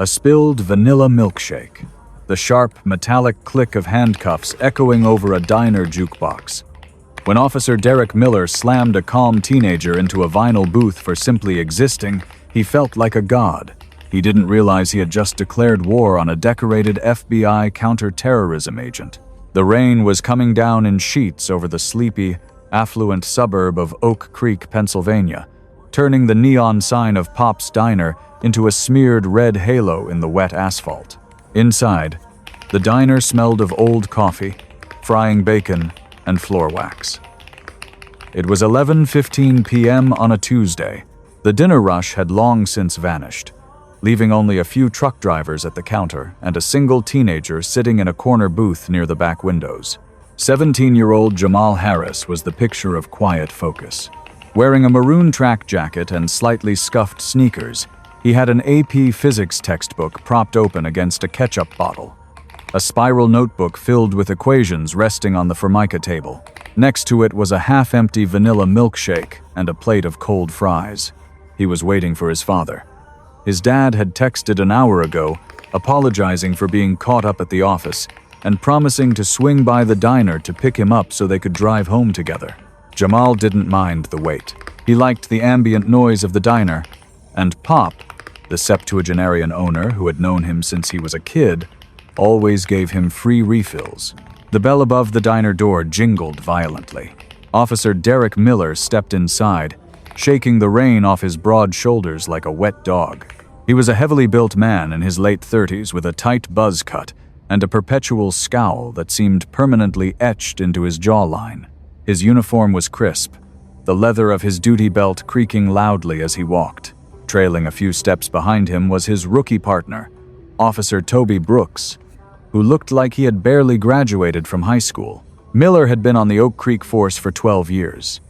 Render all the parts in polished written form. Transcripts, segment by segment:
A spilled vanilla milkshake. The sharp, metallic click of handcuffs echoing over a diner jukebox. When Officer Derek Miller slammed a calm teenager into a vinyl booth for simply existing, he felt like a god. He didn't realize he had just declared war on a decorated FBI counter-terrorism agent. The rain was coming down in sheets over the sleepy, affluent suburb of Oak Creek, Pennsylvania, turning the neon sign of Pop's Diner into a smeared red halo in the wet asphalt. Inside, the diner smelled of old coffee, frying bacon, and floor wax. It was 11:15 p.m. on a Tuesday. The dinner rush had long since vanished, leaving only a few truck drivers at the counter and a single teenager sitting in a corner booth near the back windows. 17-year-old Jamal Harris was the picture of quiet focus. Wearing a maroon track jacket and slightly scuffed sneakers, he had an AP physics textbook propped open against a ketchup bottle. A spiral notebook filled with equations resting on the Formica table. Next to it was a half-empty vanilla milkshake and a plate of cold fries. He was waiting for his father. His dad had texted an hour ago, apologizing for being caught up at the office and promising to swing by the diner to pick him up so they could drive home together. Jamal didn't mind the wait. He liked the ambient noise of the diner, and Pop, the septuagenarian owner who had known him since he was a kid, always gave him free refills. The bell above the diner door jingled violently. Officer Derek Miller stepped inside, shaking the rain off his broad shoulders like a wet dog. He was a heavily built man in his late 30s with a tight buzz cut and a perpetual scowl that seemed permanently etched into his jawline. His uniform was crisp, the leather of his duty belt creaking loudly as he walked. Trailing a few steps behind him was his rookie partner, Officer Toby Brooks, who looked like he had barely graduated from high school. Miller had been on the Oak Creek force for 12 years.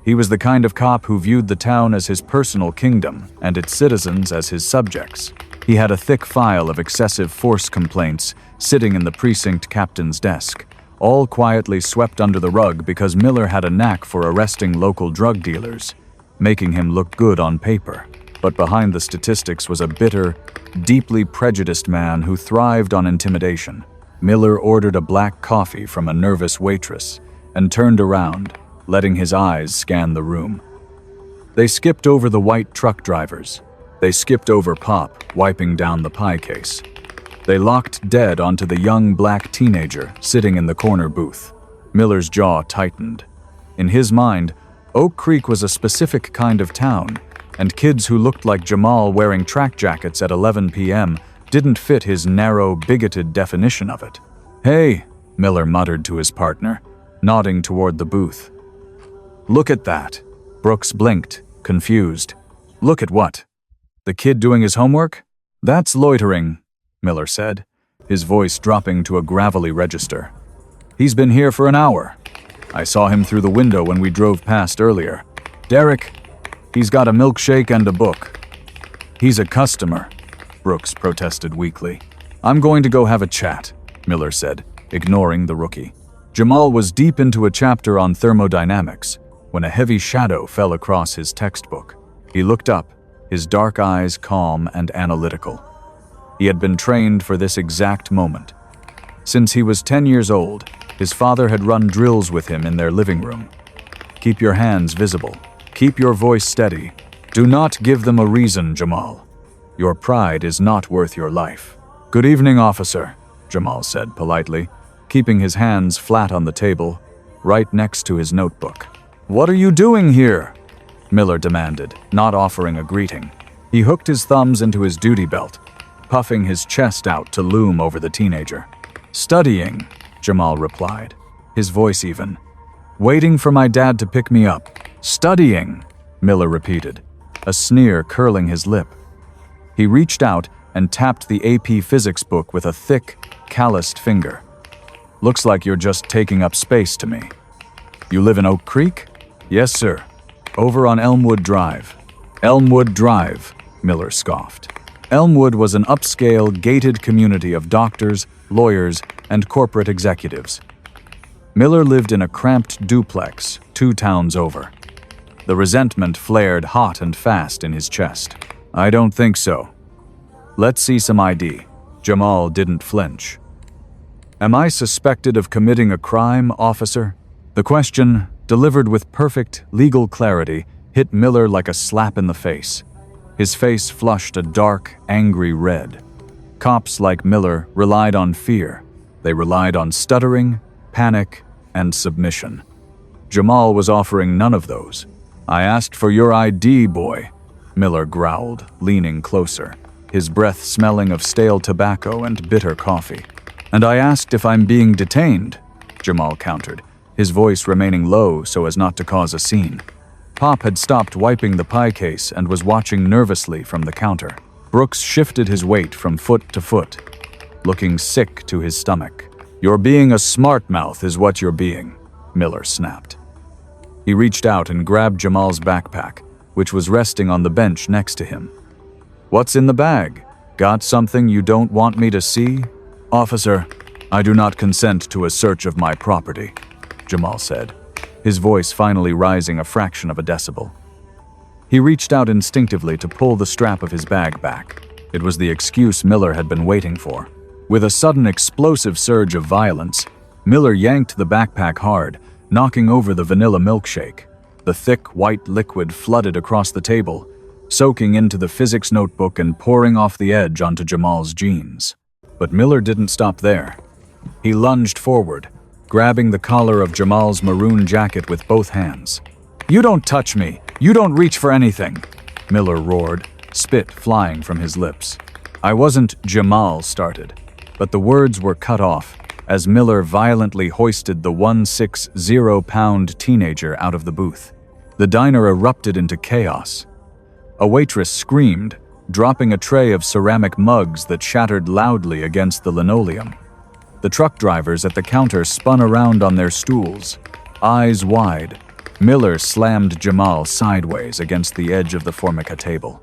He was the kind of cop who viewed the town as his personal kingdom and its citizens as his subjects. He had a thick file of excessive force complaints sitting in the precinct captain's desk, all quietly swept under the rug because Miller had a knack for arresting local drug dealers, making him look good on paper. But behind the statistics was a bitter, deeply prejudiced man who thrived on intimidation. Miller ordered a black coffee from a nervous waitress and turned around, letting his eyes scan the room. They skipped over the white truck drivers. They skipped over Pop, wiping down the pie case. They locked dead onto the young black teenager sitting in the corner booth. Miller's jaw tightened. In his mind, Oak Creek was a specific kind of town, and kids who looked like Jamal wearing track jackets at 11 p.m. didn't fit his narrow, bigoted definition of it. "Hey," Miller muttered to his partner, nodding toward the booth. "Look at that." Brooks blinked, confused. "Look at what? The kid doing his homework? That's loitering," Miller said, his voice dropping to a gravelly register. "He's been here for an hour. I saw him through the window when we drove past earlier. Derek, he's got a milkshake and a book." "He's a customer," Brooks protested weakly. "I'm going to go have a chat," Miller said, ignoring the rookie. Jamal was deep into a chapter on thermodynamics when a heavy shadow fell across his textbook. He looked up, his dark eyes calm and analytical. He had been trained for this exact moment. Since he was 10 years old, his father had run drills with him in their living room. Keep your hands visible. Keep your voice steady. Do not give them a reason, Jamal. Your pride is not worth your life. "Good evening, officer," Jamal said politely, keeping his hands flat on the table, right next to his notebook. "What are you doing here?" Miller demanded, not offering a greeting. He hooked his thumbs into his duty belt, puffing his chest out to loom over the teenager. "Studying," Jamal replied, his voice even. "Waiting for my dad to pick me up." "Studying," Miller repeated, a sneer curling his lip. He reached out and tapped the AP physics book with a thick, calloused finger. "Looks like you're just taking up space to me." "You live in Oak Creek?" "Yes, sir. Over on Elmwood Drive." "Elmwood Drive," Miller scoffed. Elmwood was an upscale, gated community of doctors, lawyers, and corporate executives. Miller lived in a cramped duplex 2 towns over. The resentment flared hot and fast in his chest. "I don't think so." Let's see some ID. Jamal didn't flinch. Am I suspected of committing a crime, officer? The question, delivered with perfect legal clarity, hit Miller like a slap in the face. His face flushed a dark, angry red. Cops like Miller relied on fear. They relied on stuttering, panic, and submission. Jamal was offering none of those. I asked for your ID, boy, Miller growled, leaning closer, his breath smelling of stale tobacco and bitter coffee. And I asked if I'm being detained, Jamal countered, his voice remaining low so as not to cause a scene. Pop had stopped wiping the pie case and was watching nervously from the counter. Brooks shifted his weight from foot to foot, looking sick to his stomach. You're being a smart mouth is what you're being, Miller snapped. He reached out and grabbed Jamal's backpack, which was resting on the bench next to him. What's in the bag? Got something you don't want me to see? Officer, I do not consent to a search of my property, Jamal said, his voice finally rising a fraction of a decibel. He reached out instinctively to pull the strap of his bag back. It was the excuse Miller had been waiting for. With a sudden explosive surge of violence, Miller yanked the backpack hard, knocking over the vanilla milkshake. The thick, white liquid flooded across the table, soaking into the physics notebook and pouring off the edge onto Jamal's jeans. But Miller didn't stop there. He lunged forward, grabbing the collar of Jamal's maroon jacket with both hands. You don't touch me! You don't reach for anything! Miller roared, spit flying from his lips. I wasn't, Jamal started, but the words were cut off as Miller violently hoisted the 160-pound teenager out of the booth. The diner erupted into chaos. A waitress screamed, dropping a tray of ceramic mugs that shattered loudly against the linoleum. The truck drivers at the counter spun around on their stools, eyes wide. Miller slammed Jamal sideways against the edge of the Formica table.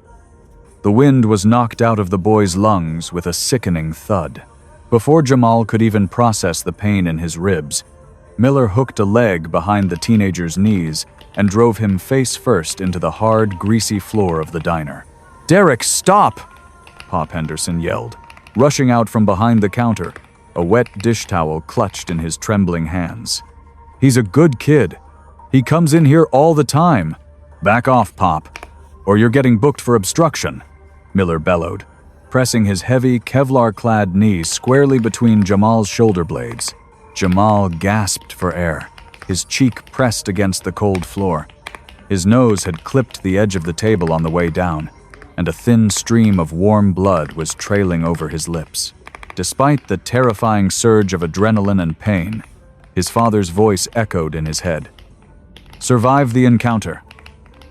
The wind was knocked out of the boy's lungs with a sickening thud. Before Jamal could even process the pain in his ribs, Miller hooked a leg behind the teenager's knees and drove him face first into the hard, greasy floor of the diner. Derek, stop! Pop Henderson yelled, rushing out from behind the counter, a wet dish towel clutched in his trembling hands. He's a good kid. He comes in here all the time. Back off, Pop, or you're getting booked for obstruction, Miller bellowed, pressing his heavy, Kevlar-clad knees squarely between Jamal's shoulder blades. Jamal gasped for air, his cheek pressed against the cold floor. His nose had clipped the edge of the table on the way down, and a thin stream of warm blood was trailing over his lips. Despite the terrifying surge of adrenaline and pain, his father's voice echoed in his head. Survive the encounter.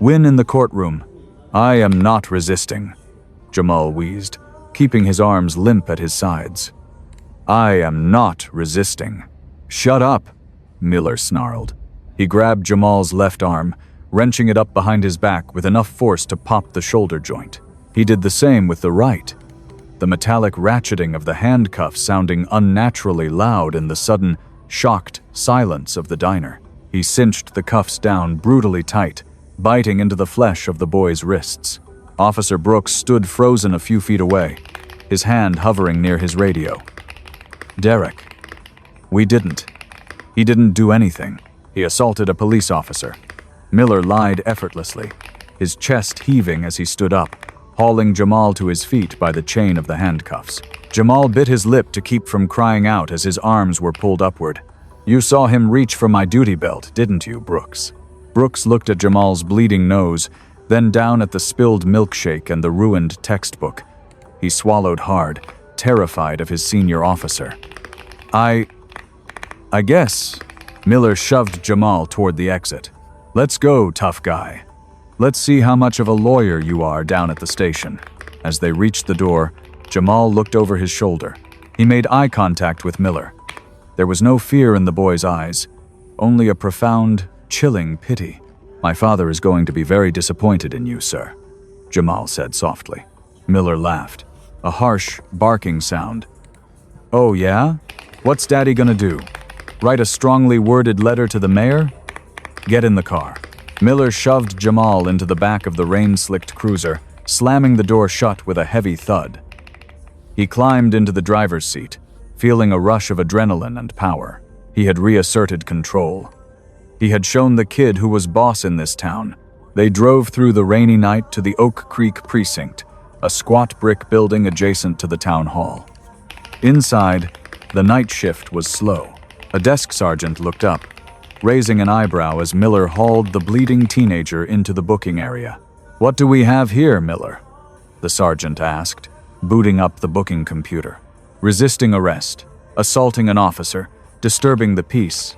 Win in the courtroom. I am not resisting, Jamal wheezed, keeping his arms limp at his sides. I am not resisting. Shut up, Miller snarled. He grabbed Jamal's left arm, wrenching it up behind his back with enough force to pop the shoulder joint. He did the same with the right, the metallic ratcheting of the handcuffs sounding unnaturally loud in the sudden, shocked silence of the diner. He cinched the cuffs down brutally tight, biting into the flesh of the boy's wrists. Officer Brooks stood frozen a few feet away, his hand hovering near his radio. Derek. He didn't do anything. He assaulted a police officer. Miller lied effortlessly, his chest heaving as he stood up, hauling Jamal to his feet by the chain of the handcuffs. Jamal bit his lip to keep from crying out as his arms were pulled upward. You saw him reach for my duty belt, didn't you, Brooks? Brooks looked at Jamal's bleeding nose, then down at the spilled milkshake and the ruined textbook. He swallowed hard, terrified of his senior officer. I guess. Miller shoved Jamal toward the exit. Let's go, tough guy. Let's see how much of a lawyer you are down at the station. As they reached the door, Jamal looked over his shoulder. He made eye contact with Miller. There was no fear in the boy's eyes, only a profound, chilling pity. My father is going to be very disappointed in you, sir, Jamal said softly. Miller laughed, a harsh, barking sound. Oh, yeah? What's Daddy gonna do? Write a strongly worded letter to the mayor? Get in the car. Miller shoved Jamal into the back of the rain-slicked cruiser, slamming the door shut with a heavy thud. He climbed into the driver's seat, feeling a rush of adrenaline and power. He had reasserted control. He had shown the kid who was boss in this town. They drove through the rainy night to the Oak Creek precinct, a squat brick building adjacent to the town hall. Inside, the night shift was slow. A desk sergeant looked up, raising an eyebrow as Miller hauled the bleeding teenager into the booking area. "What do we have here, Miller?" the sergeant asked, booting up the booking computer. "Resisting arrest, assaulting an officer, disturbing the peace."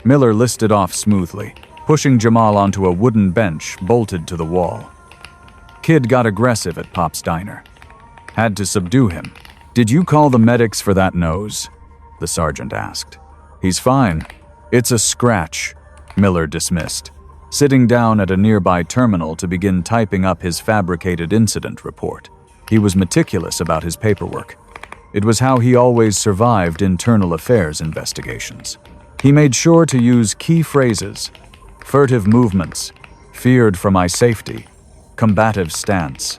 Miller listed off smoothly, pushing Jamal onto a wooden bench bolted to the wall. "Kid got aggressive at Pop's diner. Had to subdue him." "Did you call the medics for that nose?" the sergeant asked. "He's fine. It's a scratch," Miller dismissed, sitting down at a nearby terminal to begin typing up his fabricated incident report. He was meticulous about his paperwork. It was how he always survived internal affairs investigations. He made sure to use key phrases: furtive movements, feared for my safety, combative stance.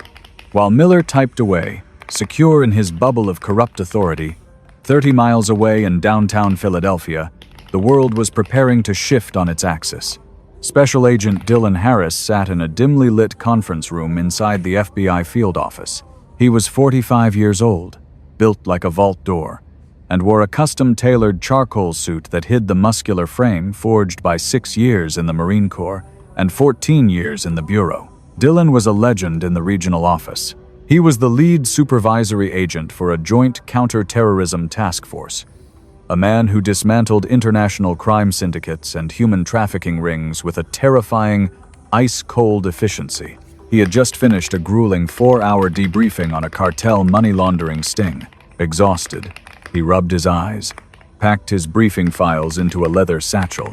While Miller typed away, secure in his bubble of corrupt authority, 30 miles away in downtown Philadelphia, the world was preparing to shift on its axis. Special Agent Dylan Harris sat in a dimly lit conference room inside the FBI field office. He was 45 years old, built like a vault door, and wore a custom-tailored charcoal suit that hid the muscular frame forged by 6 years in the Marine Corps and 14 years in the Bureau. Dylan was a legend in the regional office. He was the lead supervisory agent for a joint counter-terrorism task force, a man who dismantled international crime syndicates and human trafficking rings with a terrifying, ice-cold efficiency. He had just finished a grueling 4-hour debriefing on a cartel money laundering sting. Exhausted, he rubbed his eyes, packed his briefing files into a leather satchel,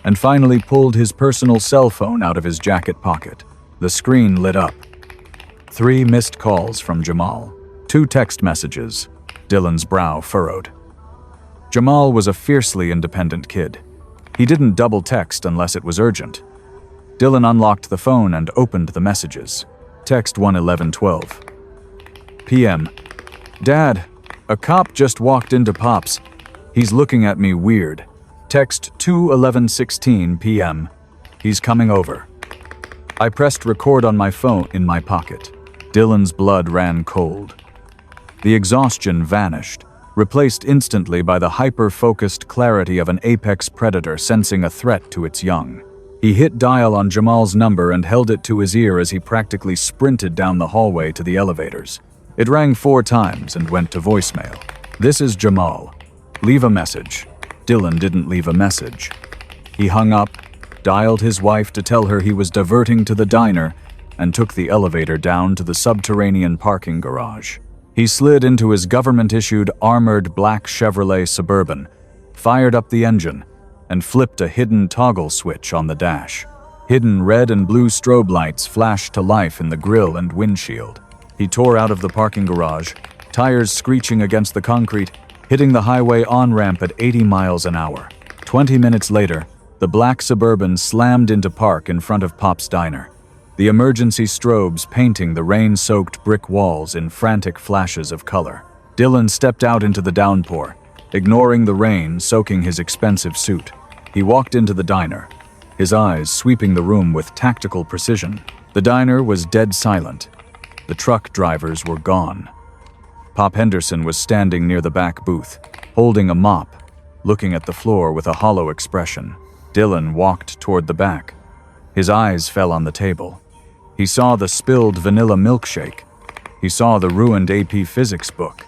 and finally pulled his personal cell phone out of his jacket pocket. The screen lit up. 3 missed calls from Jamal. 2 text messages. Dylan's brow furrowed. Jamal was a fiercely independent kid. He didn't double text unless it was urgent. Dylan unlocked the phone and opened the messages. Text 1:11:12 p.m. Dad, a cop just walked into Pop's. He's looking at me weird. Text 2:11:16 p.m. He's coming over. I pressed record on my phone in my pocket. Dylan's blood ran cold. The exhaustion vanished, replaced instantly by the hyper-focused clarity of an apex predator sensing a threat to its young. He hit dial on Jamal's number and held it to his ear as he practically sprinted down the hallway to the elevators. It rang 4 times and went to voicemail. "This is Jamal. Leave a message." Dylan didn't leave a message. He hung up, dialed his wife to tell her he was diverting to the diner, and took the elevator down to the subterranean parking garage. He slid into his government-issued armored black Chevrolet Suburban, fired up the engine, and flipped a hidden toggle switch on the dash. Hidden red and blue strobe lights flashed to life in the grille and windshield. He tore out of the parking garage, tires screeching against the concrete, hitting the highway on-ramp at 80 miles an hour. 20 minutes later, the black Suburban slammed into park in front of Pop's Diner, the emergency strobes painting the rain-soaked brick walls in frantic flashes of color. Dylan stepped out into the downpour, ignoring the rain soaking his expensive suit. He walked into the diner, his eyes sweeping the room with tactical precision. The diner was dead silent. The truck drivers were gone. Pop Henderson was standing near the back booth, holding a mop, looking at the floor with a hollow expression. Dylan walked toward the back. His eyes fell on the table. He saw the spilled vanilla milkshake. He saw the ruined AP Physics book.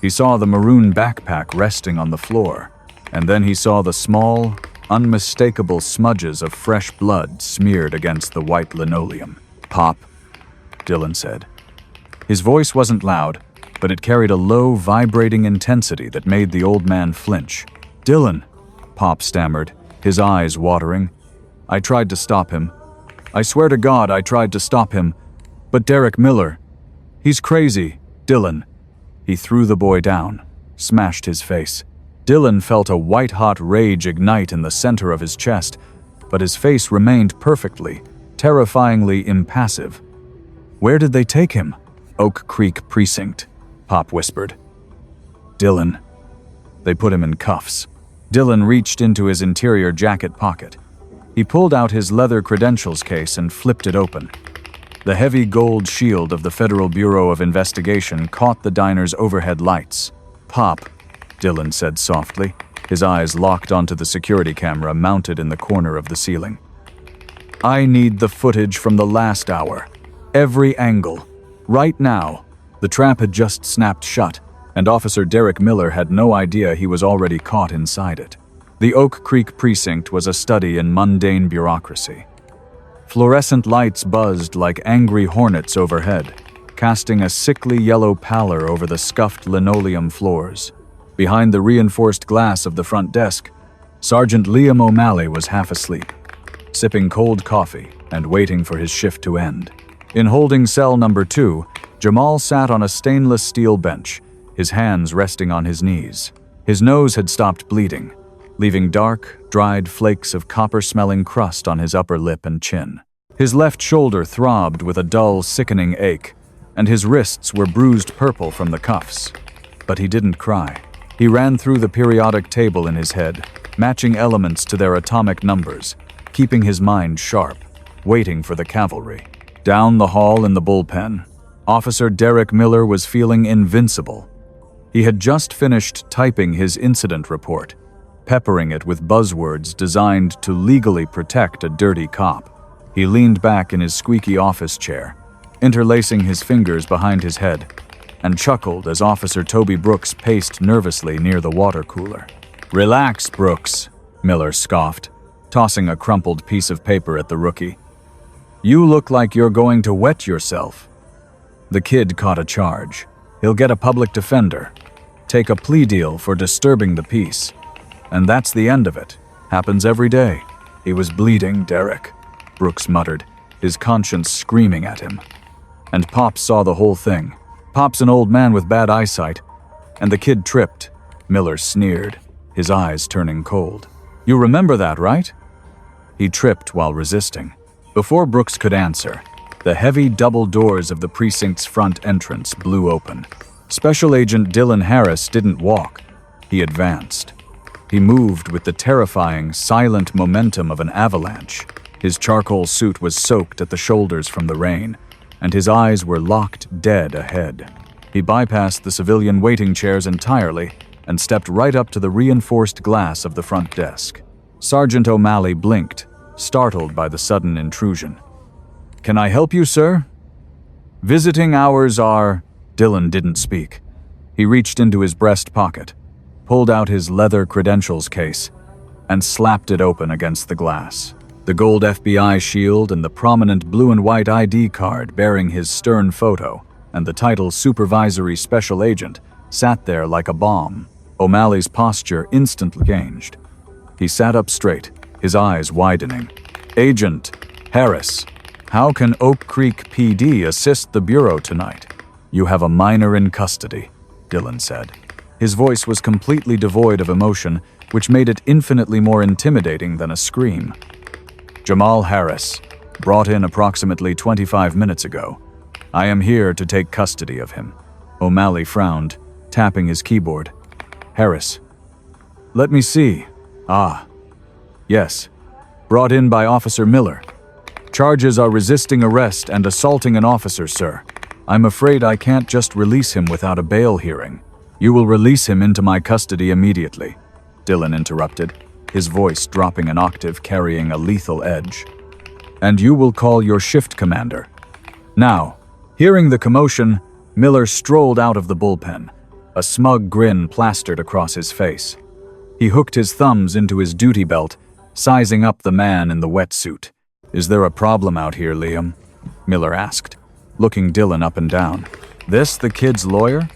He saw the maroon backpack resting on the floor. And then he saw the small, unmistakable smudges of fresh blood smeared against the white linoleum. "Pop," Dylan said. His voice wasn't loud, but it carried a low, vibrating intensity that made the old man flinch. "Dylan," Pop stammered, his eyes watering. "I tried to stop him. I swear to God I tried to stop him. But Derek Miller, he's crazy, Dylan." He threw the boy down, smashed his face. Dylan felt a white-hot rage ignite in the center of his chest, but his face remained perfectly, terrifyingly impassive. Where did they take him? Oak Creek Precinct. Pop whispered. Dylan. They put him in cuffs. Dylan reached into his interior jacket pocket. He pulled out his leather credentials case and flipped it open. The heavy gold shield of the Federal Bureau of Investigation caught the diner's overhead lights. Pop, Dylan said softly, his eyes locked onto the security camera mounted in the corner of the ceiling. I need the footage from the last hour. Every angle. Right now. The trap had just snapped shut, and Officer Derek Miller had no idea he was already caught inside it. The Oak Creek precinct was a study in mundane bureaucracy. Fluorescent lights buzzed like angry hornets overhead, casting a sickly yellow pallor over the scuffed linoleum floors. Behind the reinforced glass of the front desk, Sergeant Liam O'Malley was half asleep, sipping cold coffee and waiting for his shift to end. In holding cell number 2, Jamal sat on a stainless steel bench, his hands resting on his knees. His nose had stopped bleeding, leaving dark, dried flakes of copper-smelling crust on his upper lip and chin. His left shoulder throbbed with a dull, sickening ache, and his wrists were bruised purple from the cuffs. But he didn't cry. He ran through the periodic table in his head, matching elements to their atomic numbers, keeping his mind sharp, waiting for the cavalry. Down the hall in the bullpen, Officer Derek Miller was feeling invincible. He had just finished typing his incident report, peppering it with buzzwords designed to legally protect a dirty cop. He leaned back in his squeaky office chair, interlacing his fingers behind his head, and chuckled as Officer Toby Brooks paced nervously near the water cooler. Relax, Brooks, Miller scoffed, tossing a crumpled piece of paper at the rookie. You look like you're going to wet yourself. The kid caught a charge. He'll get a public defender, take a plea deal for disturbing the peace. And that's the end of it. Happens every day. He was bleeding, Derek, Brooks muttered, his conscience screaming at him. And Pop saw the whole thing. Pop's an old man with bad eyesight, and the kid tripped. Miller sneered, his eyes turning cold. You remember that, right? He tripped while resisting. Before Brooks could answer, the heavy double doors of the precinct's front entrance blew open. Special Agent Dylan Harris didn't walk. He advanced. He moved with the terrifying, silent momentum of an avalanche. His charcoal suit was soaked at the shoulders from the rain, and his eyes were locked dead ahead. He bypassed the civilian waiting chairs entirely and stepped right up to the reinforced glass of the front desk. Sergeant O'Malley blinked, startled by the sudden intrusion. Can I help you, sir? Visiting hours are... Dylan didn't speak. He reached into his breast pocket, pulled out his leather credentials case, and slapped it open against the glass. The gold FBI shield and the prominent blue and white ID card bearing his stern photo and the title Supervisory Special Agent sat there like a bomb. O'Malley's posture instantly changed. He sat up straight, his eyes widening. Agent Harris, how can Oak Creek PD assist the Bureau tonight? You have a minor in custody, Dylan said. His voice was completely devoid of emotion, which made it infinitely more intimidating than a scream. Jamal Harris, brought in approximately 25 minutes ago. I am here to take custody of him. O'Malley frowned, tapping his keyboard. Harris. Let me see. Ah. Yes. Brought in by Officer Miller. Charges are resisting arrest and assaulting an officer, sir. I'm afraid I can't just release him without a bail hearing. You will release him into my custody immediately, Dylan interrupted, his voice dropping an octave, carrying a lethal edge. And you will call your shift commander. Now, hearing the commotion, Miller strolled out of the bullpen, a smug grin plastered across his face. He hooked his thumbs into his duty belt, sizing up the man in the wetsuit. Is there a problem out here, Liam? Miller asked, looking Dylan up and down. This the kid's lawyer?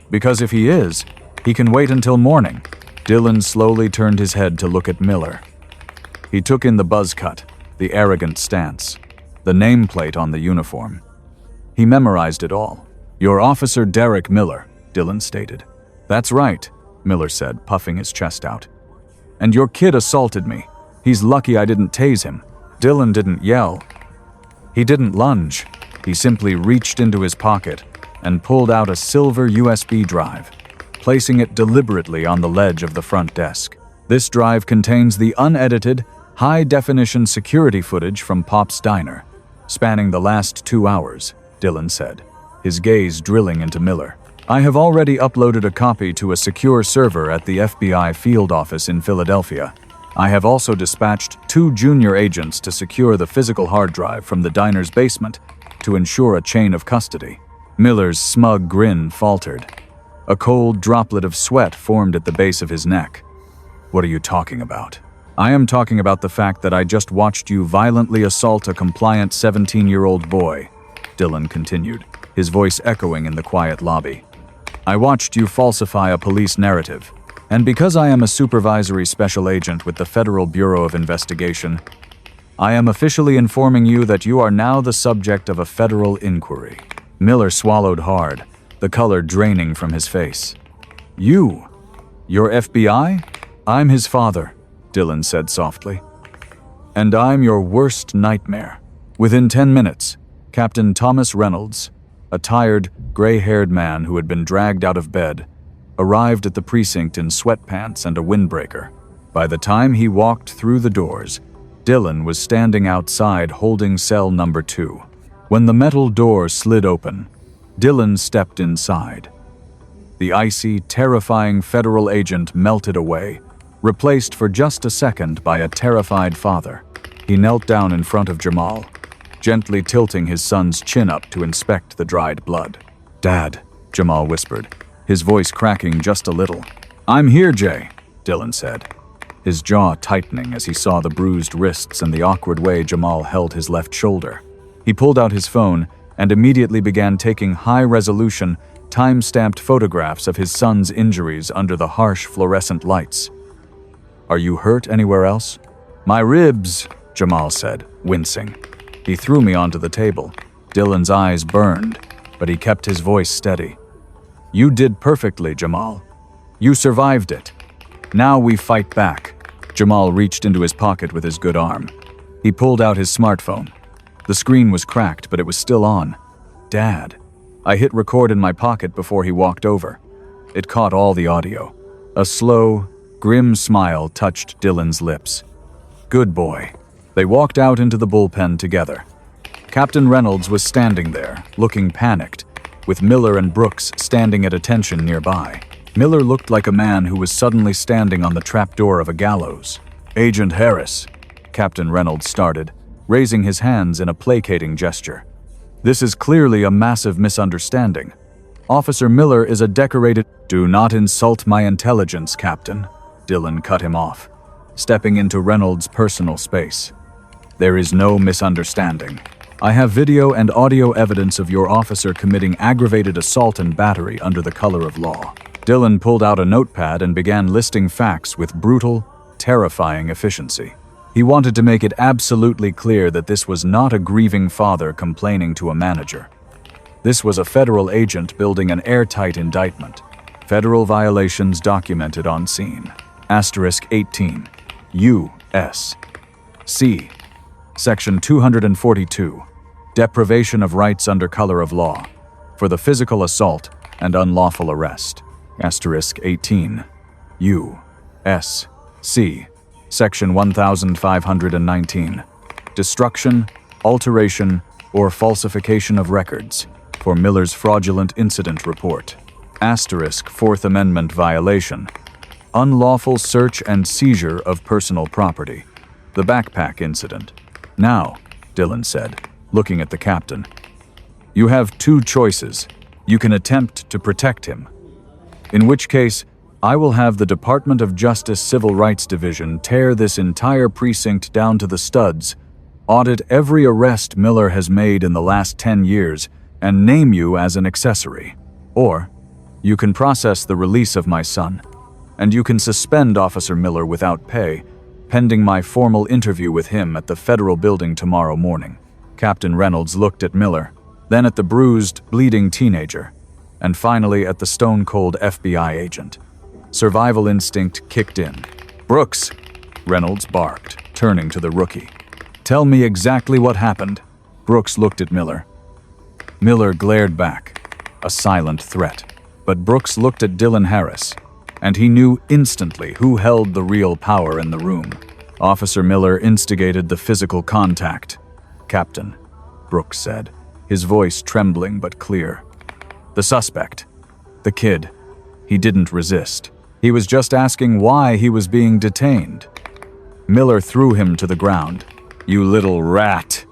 Because if he is, he can wait until morning. Dylan slowly turned his head to look at Miller. He took in the buzz cut, the arrogant stance, the nameplate on the uniform. He memorized it all. You're Officer Derek Miller, Dylan stated. That's right, Miller said, puffing his chest out. And your kid assaulted me. He's lucky I didn't tase him. Dylan didn't yell. He didn't lunge. He simply reached into his pocket and pulled out a silver USB drive, placing it deliberately on the ledge of the front desk. This drive contains the unedited, high-definition security footage from Pop's diner, spanning the last 2 hours, Dillon said, his gaze drilling into Miller. I have already uploaded a copy to a secure server at the FBI field office in Philadelphia. I have also dispatched 2 junior agents to secure the physical hard drive from the diner's basement to ensure a chain of custody. Miller's smug grin faltered. A cold droplet of sweat formed at the base of his neck. What are you talking about? I am talking about the fact that I just watched you violently assault a compliant 17-year-old boy, Dillon continued, his voice echoing in the quiet lobby. I watched you falsify a police narrative, and because I am a supervisory special agent with the Federal Bureau of Investigation, I am officially informing you that you are now the subject of a federal inquiry. Miller swallowed hard, the color draining from his face. You? Your FBI? I'm his father, Dillon said softly. And I'm your worst nightmare. Within 10 minutes, Captain Thomas Reynolds, a tired, gray-haired man who had been dragged out of bed, arrived at the precinct in sweatpants and a windbreaker. By the time he walked through the doors, Dillon was standing outside holding cell number 2. When the metal door slid open, Dillon stepped inside. The icy, terrifying federal agent melted away, replaced for just a second by a terrified father. He knelt down in front of Jamal, gently tilting his son's chin up to inspect the dried blood. "Dad," Jamal whispered, his voice cracking just a little. "I'm here, Jay," Dillon said, his jaw tightening as he saw the bruised wrists and the awkward way Jamal held his left shoulder. He pulled out his phone and immediately began taking high-resolution, time-stamped photographs of his son's injuries under the harsh fluorescent lights. "Are you hurt anywhere else?" "My ribs," Jamal said, wincing. He threw me onto the table. Dillon's eyes burned, but he kept his voice steady. "You did perfectly, Jamal. You survived it. Now we fight back." Jamal reached into his pocket with his good arm. He pulled out his smartphone. The screen was cracked, but it was still on. "Dad." I hit record in my pocket before he walked over. It caught all the audio. A slow, grim smile touched Dillon's lips. "Good boy." They walked out into the bullpen together. Captain Reynolds was standing there, looking panicked, with Miller and Brooks standing at attention nearby. Miller looked like a man who was suddenly standing on the trapdoor of a gallows. "Agent Harris," Captain Reynolds started, raising his hands in a placating gesture. "This is clearly a massive misunderstanding. Officer Miller is a decorated—" "Do not insult my intelligence, Captain," Dillon cut him off, stepping into Reynolds' personal space. "There is no misunderstanding. I have video and audio evidence of your officer committing aggravated assault and battery under the color of law." Dillon pulled out a notepad and began listing facts with brutal, terrifying efficiency. He wanted to make it absolutely clear that this was not a grieving father complaining to a manager. This was a federal agent building an airtight indictment. Federal violations documented on scene. *18. U.S. C. Section 242. Deprivation of rights under color of law. For the physical assault and unlawful arrest. *18. U.S. C. Section 1519. Destruction, alteration, or falsification of records for Miller's fraudulent incident report. *Fourth Amendment violation. Unlawful search and seizure of personal property. The backpack incident. "Now," Dillon said, looking at the captain, "you have 2 choices. You can attempt to protect him, in which case I will have the Department of Justice Civil Rights Division tear this entire precinct down to the studs, audit every arrest Miller has made in the last 10 years, and name you as an accessory. Or, you can process the release of my son, and you can suspend Officer Miller without pay, pending my formal interview with him at the federal building tomorrow morning." Captain Reynolds looked at Miller, then at the bruised, bleeding teenager, and finally at the stone-cold FBI agent. Survival instinct kicked in. "Brooks," Reynolds barked, turning to the rookie. "Tell me exactly what happened." Brooks looked at Miller. Miller glared back. a silent threat. But Brooks looked at Dylan Harris, and he knew instantly who held the real power in the room. Officer Miller instigated the physical contact. "Captain," Brooks said, his voice trembling but clear. "The suspect, the kid, he didn't resist. He was just asking why he was being detained." Miller threw him to the ground. "You little rat,"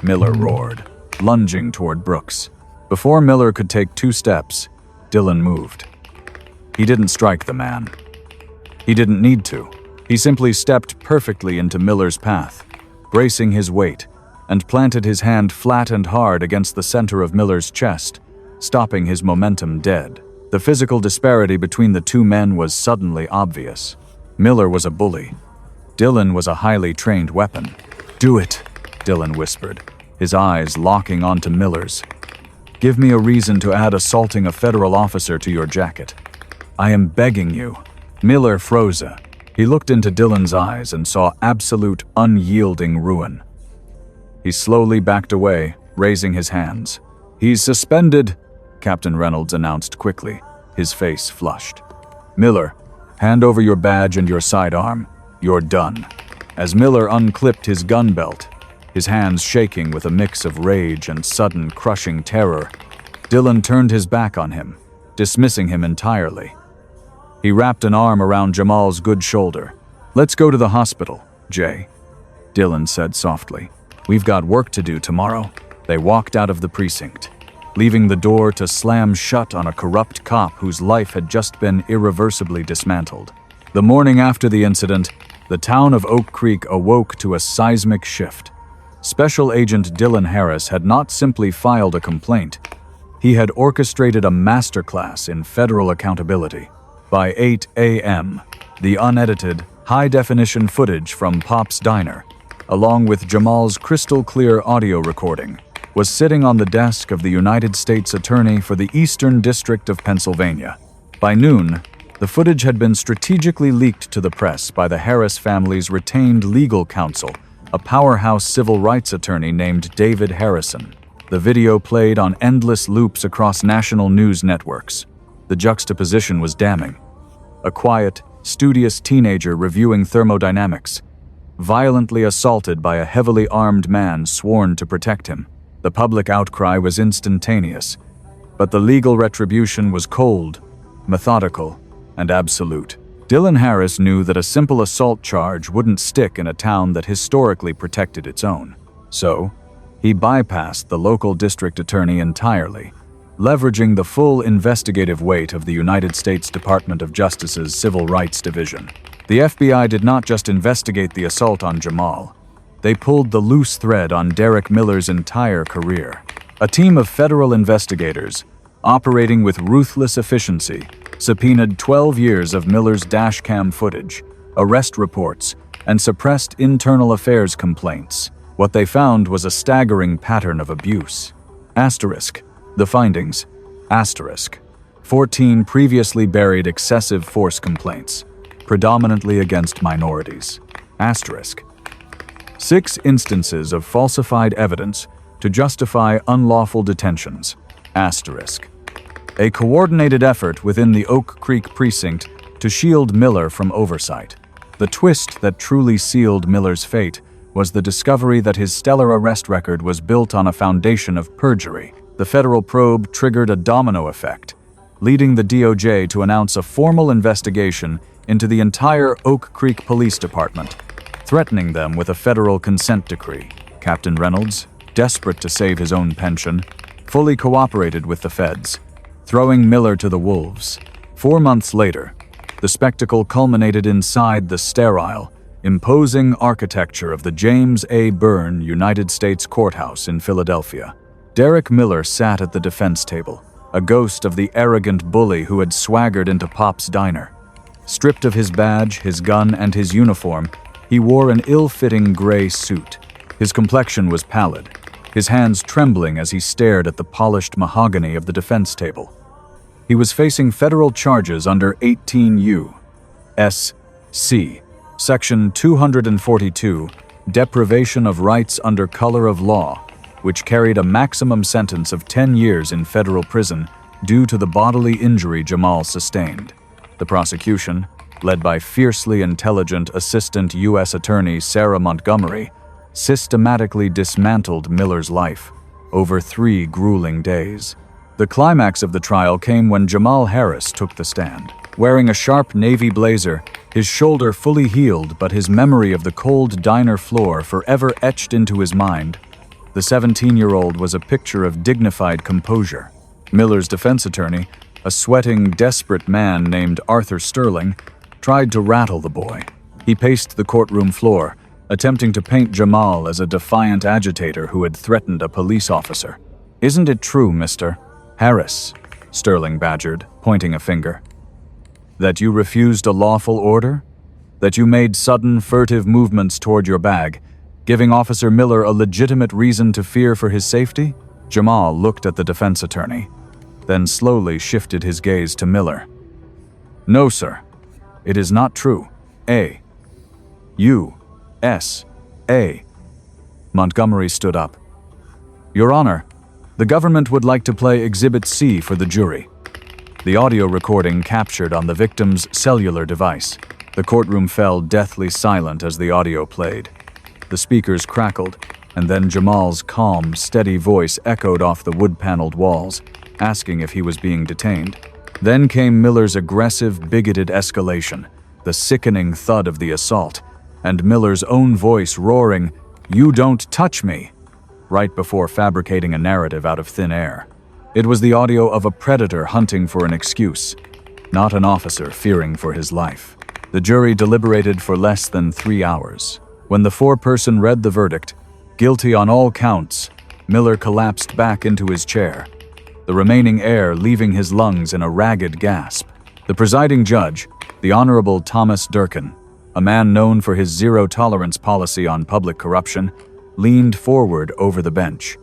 Miller roared, lunging toward Brooks. Before Miller could take 2 steps, Dylan moved. He didn't strike the man. He didn't need to. He simply stepped perfectly into Miller's path, bracing his weight, and planted his hand flat and hard against the center of Miller's chest, stopping his momentum dead. The physical disparity between the 2 men was suddenly obvious. Miller was a bully. Dylan was a highly trained weapon. "Do it," Dylan whispered, his eyes locking onto Miller's. "Give me a reason to add assaulting a federal officer to your jacket. I am begging you." Miller froze. He looked into Dylan's eyes and saw absolute, unyielding ruin. He slowly backed away, raising his hands. "He's suspended," Captain Reynolds announced quickly, his face flushed. "Miller, hand over your badge and your sidearm. You're done." As Miller unclipped his gun belt, his hands shaking with a mix of rage and sudden crushing terror, Dylan turned his back on him, dismissing him entirely. He wrapped an arm around Jamal's good shoulder. "Let's go to the hospital, Jay," Dylan said softly. "We've got work to do tomorrow." They walked out of the precinct, leaving the door to slam shut on a corrupt cop whose life had just been irreversibly dismantled. The morning after the incident, the town of Oak Creek awoke to a seismic shift. Special Agent Dylan Harris had not simply filed a complaint. He had orchestrated a masterclass in federal accountability. By 8 a.m., the unedited, high-definition footage from Pop's Diner, along with Jamal's crystal-clear audio recording, was sitting on the desk of the United States Attorney for the Eastern District of Pennsylvania. By noon, the footage had been strategically leaked to the press by the Harris family's retained legal counsel, a powerhouse civil rights attorney named David Harrison. The video played on endless loops across national news networks. The juxtaposition was damning. A quiet, studious teenager reviewing thermodynamics, violently assaulted by a heavily armed man sworn to protect him. The public outcry was instantaneous, but the legal retribution was cold, methodical, and absolute. Dylan Harris knew that a simple assault charge wouldn't stick in a town that historically protected its own. So, he bypassed the local district attorney entirely, leveraging the full investigative weight of the United States Department of Justice's Civil Rights Division. The FBI did not just investigate the assault on Jamal. They pulled the loose thread on Derek Miller's entire career. A team of federal investigators, operating with ruthless efficiency, subpoenaed 12 years of Miller's dashcam footage, arrest reports, and suppressed internal affairs complaints. What they found was a staggering pattern of abuse. The findings. 14 previously buried excessive force complaints, predominantly against minorities. 6 instances of falsified evidence to justify unlawful detentions. A coordinated effort within the Oak Creek precinct to shield Miller from oversight. The twist that truly sealed Miller's fate was the discovery that his stellar arrest record was built on a foundation of perjury. The federal probe triggered a domino effect, leading the DOJ to announce a formal investigation into the entire Oak Creek Police Department, threatening them with a federal consent decree. Captain Reynolds, desperate to save his own pension, fully cooperated with the feds, throwing Miller to the wolves. 4 months later, the spectacle culminated inside the sterile, imposing architecture of the James A. Byrne United States Courthouse in Philadelphia. Derek Miller sat at the defense table, a ghost of the arrogant bully who had swaggered into Pop's Diner. Stripped of his badge, his gun, and his uniform, he wore an ill-fitting gray suit. His complexion was pallid, his hands trembling as he stared at the polished mahogany of the defense table. He was facing federal charges under 18 U.S.C. Section 242, Deprivation of Rights under Color of Law, which carried a maximum sentence of 10 years in federal prison due to the bodily injury Jamal sustained. The prosecution, led by fiercely intelligent Assistant U.S. Attorney Sarah Montgomery, systematically dismantled Miller's life over 3 grueling days. The climax of the trial came when Jamal Harris took the stand. Wearing a sharp navy blazer, his shoulder fully healed but his memory of the cold diner floor forever etched into his mind, the 17-year-old was a picture of dignified composure. Miller's defense attorney, a sweating, desperate man named Arthur Sterling, tried to rattle the boy. He paced the courtroom floor, attempting to paint Jamal as a defiant agitator who had threatened a police officer. "Isn't it true, Mr. Harris," Sterling badgered, pointing a finger, "that you refused a lawful order? That you made sudden, furtive movements toward your bag, giving Officer Miller a legitimate reason to fear for his safety?" Jamal looked at the defense attorney, then slowly shifted his gaze to Miller. "No, sir. It is not true. U.S.A. Montgomery stood up. "Your Honor, the government would like to play Exhibit C for the jury." The audio recording captured on the victim's cellular device. The courtroom fell deathly silent as the audio played. The speakers crackled, and then Jamal's calm, steady voice echoed off the wood-paneled walls, asking if he was being detained. Then came Miller's aggressive, bigoted escalation, the sickening thud of the assault, and Miller's own voice roaring, "You don't touch me," right before fabricating a narrative out of thin air. It was the audio of a predator hunting for an excuse, not an officer fearing for his life. The jury deliberated for less than 3 hours. When the foreperson read the verdict, guilty on all counts, Miller collapsed back into his chair, the remaining air leaving his lungs in a ragged gasp. The presiding judge, the Honorable Thomas Durkin, a man known for his zero-tolerance policy on public corruption, leaned forward over the bench.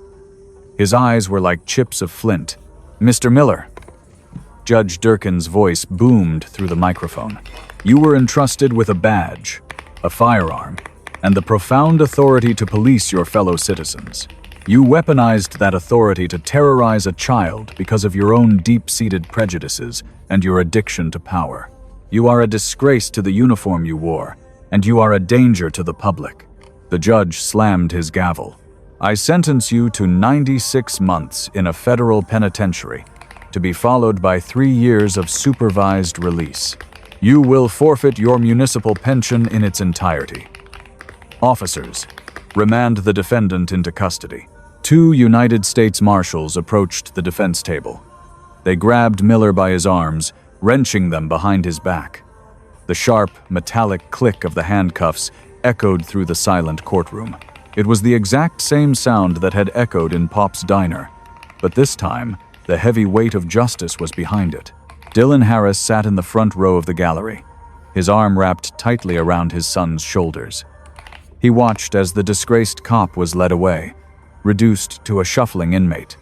His eyes were like chips of flint. "Mr. Miller," Judge Durkin's voice boomed through the microphone, "you were entrusted with a badge, a firearm, and the profound authority to police your fellow citizens. You weaponized that authority to terrorize a child because of your own deep-seated prejudices and your addiction to power. You are a disgrace to the uniform you wore, and you are a danger to the public." The judge slammed his gavel. "I sentence you to 96 months in a federal penitentiary, to be followed by 3 years of supervised release. You will forfeit your municipal pension in its entirety. Officers, remand the defendant into custody." 2 United States Marshals approached the defense table. They grabbed Miller by his arms, wrenching them behind his back. The sharp, metallic click of the handcuffs echoed through the silent courtroom. It was the exact same sound that had echoed in Pop's diner, but this time, the heavy weight of justice was behind it. Dylan Harris sat in the front row of the gallery, his arm wrapped tightly around his son's shoulders. He watched as the disgraced cop was led away, reduced to a shuffling inmate.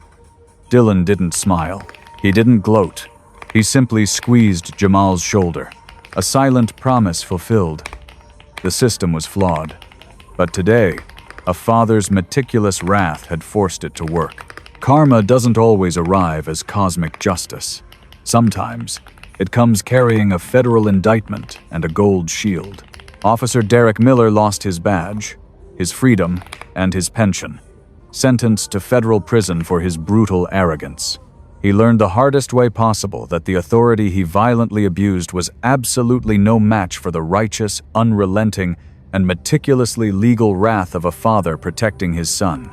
Dylan didn't smile. He didn't gloat. He simply squeezed Jamal's shoulder, a silent promise fulfilled. The system was flawed, but today, a father's meticulous wrath had forced it to work. Karma doesn't always arrive as cosmic justice. Sometimes, it comes carrying a federal indictment and a gold shield. Officer Derek Miller lost his badge, his freedom, and his pension, sentenced to federal prison for his brutal arrogance. He learned the hardest way possible that the authority he violently abused was absolutely no match for the righteous, unrelenting, and meticulously legal wrath of a father protecting his son.